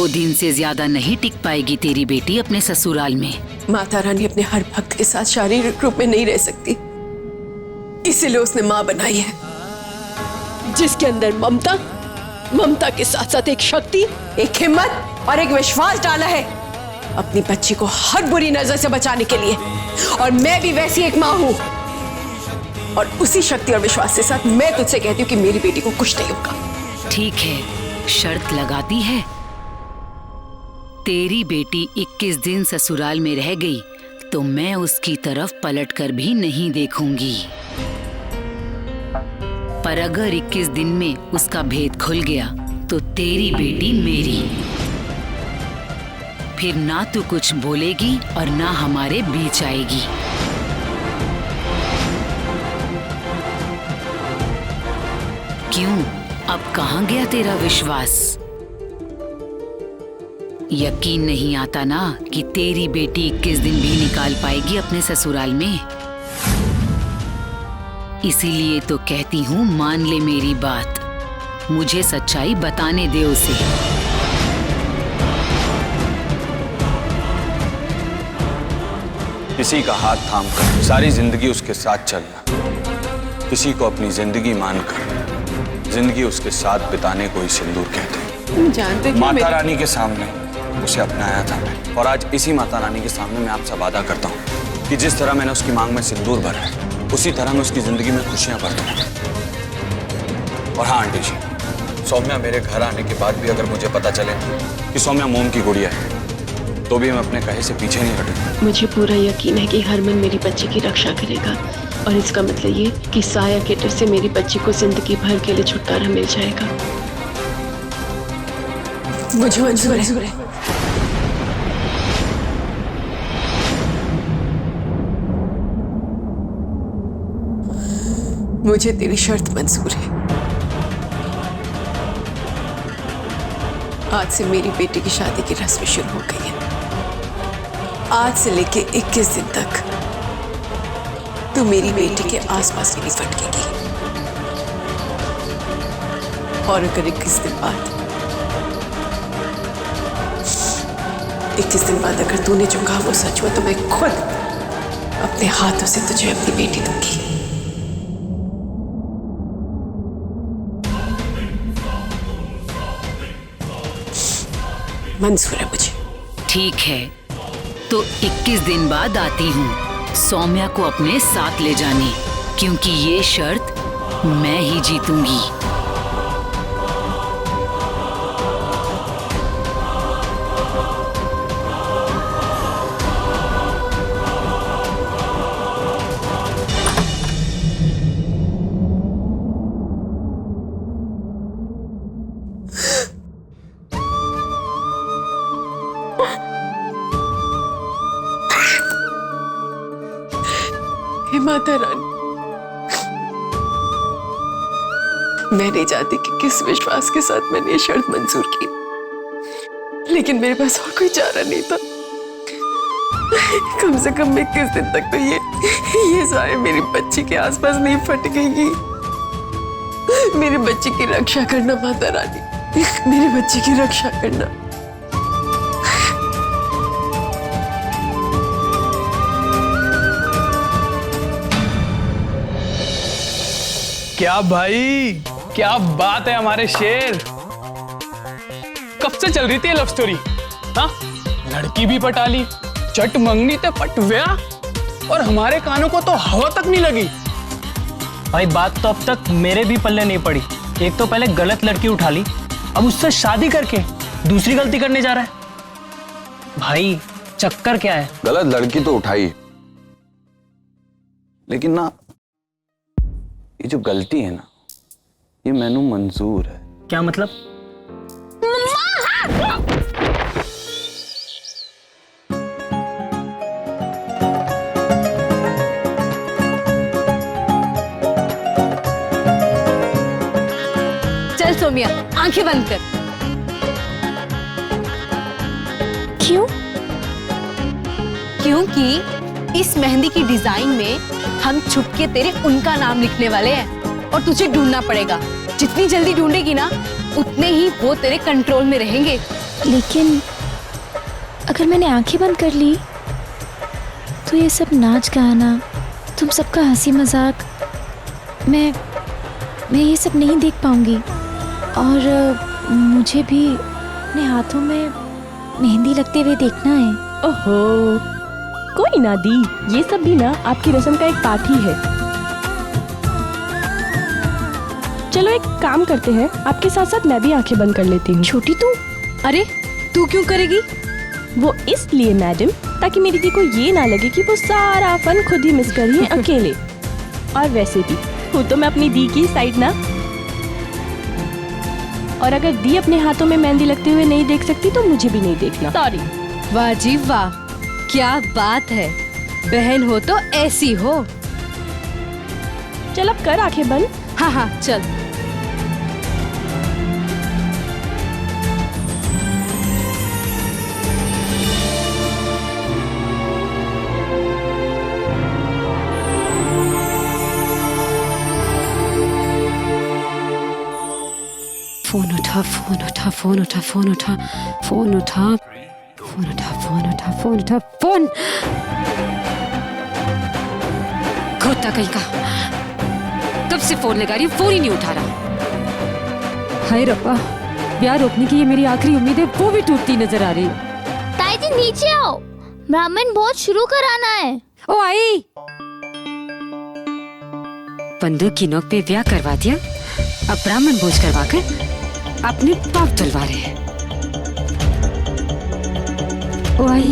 2 दिन से ज्यादा नहीं टिक पाएगी तेरी बेटी अपने ससुराल में। माता रानी अपने हर भक्त के साथ शारीरिक रूप में नहीं रह सकती, इसीलिए उसने मां बनाई है, जिसके अंदर ममता के साथ साथ एक शक्ति, एक हिम्मत और एक विश्वास डाला है अपनी बच्ची को हर बुरी नजर से बचाने के लिए। और मैं भी वैसी एक मां हूं, और उसी शक्ति और विश्वास के साथ मैं तुझसे कहती हूँ कि मेरी बेटी को कुछ नहीं होगा। ठीक है, शर्त लगाती है। तेरी बेटी 21 दिन ससुराल में रह गई तो मैं उसकी तरफ पलटकर भी नहीं देखूंगी। पर अगर 21 दिन में उसका भेद खुल गया तो तेरी बेटी मेरी। फिर ना तू कुछ बोलेगी और ना हमारे बीच आएगी। क्यों, अब कहाँ गया तेरा विश्वास? यकीन नहीं आता ना कि तेरी बेटी 21 दिन भी निकाल पाएगी अपने ससुराल में। इसीलिए तो कहती हूँ मान ले मेरी बात, मुझे सच्चाई बताने दे उसे। किसी का हाथ थामकर सारी जिंदगी उसके साथ चलना, किसी को अपनी जिंदगी मानकर जिंदगी उसके साथ बिताने को ही सिंदूर कहते हैं। जानते माता रानी के सामने उसे अपनाया था मैं, और आज इसी माता रानी के सामने मैं आपसे वादा करता हूँ कि जिस तरह मैंने उसकी मांग में सिंदूर भरा है उसी तरह मैं उसकी जिंदगी में खुशियां भर दूंगा। और हाँ आंटी जी, सौम्या मेरे घर आने के बाद भी अगर मुझे पता चले कि सौम्या मोम की गुड़िया है तो भी मैं अपने कहे से पीछे नहीं हटूंगा। मुझे पूरा यकीन है कि हरमन मेरी बच्ची की रक्षा करेगा, और इसका मतलब ये कि साया के डर से मेरी बच्ची को जिंदगी भर के लिए छुटकारा मिल जाएगा। मुझे मंजूर है। मुझे तेरी शर्त मंजूर है। आज से मेरी बेटी की शादी की रस्म शुरू हो गई है। आज से लेके 21 दिन तक तू मेरी बेटी के आसपास नहीं फटकेगी, और अगर 21 दिन बाद अगर तूने जो कहा वो सच हुआ तो मैं खुद अपने हाथों से तुझे अपनी बेटी दूंगी। मंजूर है मुझे। ठीक है, तो 21 दिन बाद आती हूँ सौम्या को अपने साथ ले जाने, क्योंकि ये शर्त मैं ही जीतूंगी। हे माता रानी, मैं नहीं जानती कि किस विश्वास के साथ मैंने ये शर्त मंजूर की, लेकिन मेरे पास और कोई चारा नहीं था। कम से कम 21 दिन तक तो ये सारे मेरी बच्ची के आसपास नहीं फटकेगी। मेरी बच्ची की रक्षा करना माता रानी, मेरी बच्ची की रक्षा करना। क्या भाई, क्या बात है हमारे शेर। कब से चल रही थी लव स्टोरी? हाँ, लड़की भी पटा ली, चट मंगनी ते पट व्याह, और हमारे कानों को तो हवा तक नहीं लगी। भाई बात तो अब तक मेरे भी पल्ले नहीं पड़ी। एक तो पहले गलत लड़की उठा ली, अब उससे शादी करके दूसरी गलती करने जा रहा है। भाई चक्कर क्या है? गलत लड़की तो उठाई, लेकिन ना ये जो गलती है ना, ये मैनू मंजूर है। क्या मतलब? चल सोमिया, आंखें बंद कर। क्यों? क्योंकि इस मेहंदी की डिजाइन में हम छुपके तेरे उनका नाम लिखने वाले हैं, और तुझे ढूंढना पड़ेगा। जितनी जल्दी ढूंढेगी ना, उतने ही वो तेरे कंट्रोल में रहेंगे। लेकिन अगर मैंने आंखें बंद कर ली तो ये सब नाच गाना, तुम सबका हंसी मजाक, मैं ये सब नहीं देख पाऊंगी। और मुझे भी अपने हाथों में मेहंदी लगते हुए देखना है। ओहो, कोई ना दी, ये सब भी ना आपकी रस्म का एक पार्ट ही है। चलो एक काम करते हैं, आपके साथ साथ मैं भी आंखें बंद कर लेती हूँ। छोटी तू? अरे तू क्यों करेगी? वो इसलिए मैडम, ताकि मेरी दी को ये ना लगे कि वो सारा फन खुद ही मिस कर रही है अकेले। और वैसे भी हूँ तो मैं अपनी दी की साइड ना। और अगर दी अपने हाथों में मेहंदी लगते हुए नहीं देख सकती तो मुझे भी नहीं देखना। सॉरी। वाह जी वाह, क्या बात है, बहन हो तो ऐसी हो। चल अब कर आंखें बंद। हाँ हाँ चल। फोन उठा, फोन उठा, फोन उठा, फोन उठा, फोन उठा, फोन उठा, फोन उठा, फोन उठा, फोन। खोता कहीं का, कब से फोन लगा रही हूँ, फोन ही नहीं उठा रहा। हाय रब्बा, ब्याह रोकने की ये मेरी आखिरी उम्मीद है, वो भी टूटती नजर आ रही है। ताई जी नीचे आओ, ब्राह्मण भोज शुरू कराना है। ओ आई, बंदूक की नोक पे ब्याह करवा दिया, अब ब्राह्मण भोज करवाकर अपने पाप तुलवा रहे हैं। ओ आई,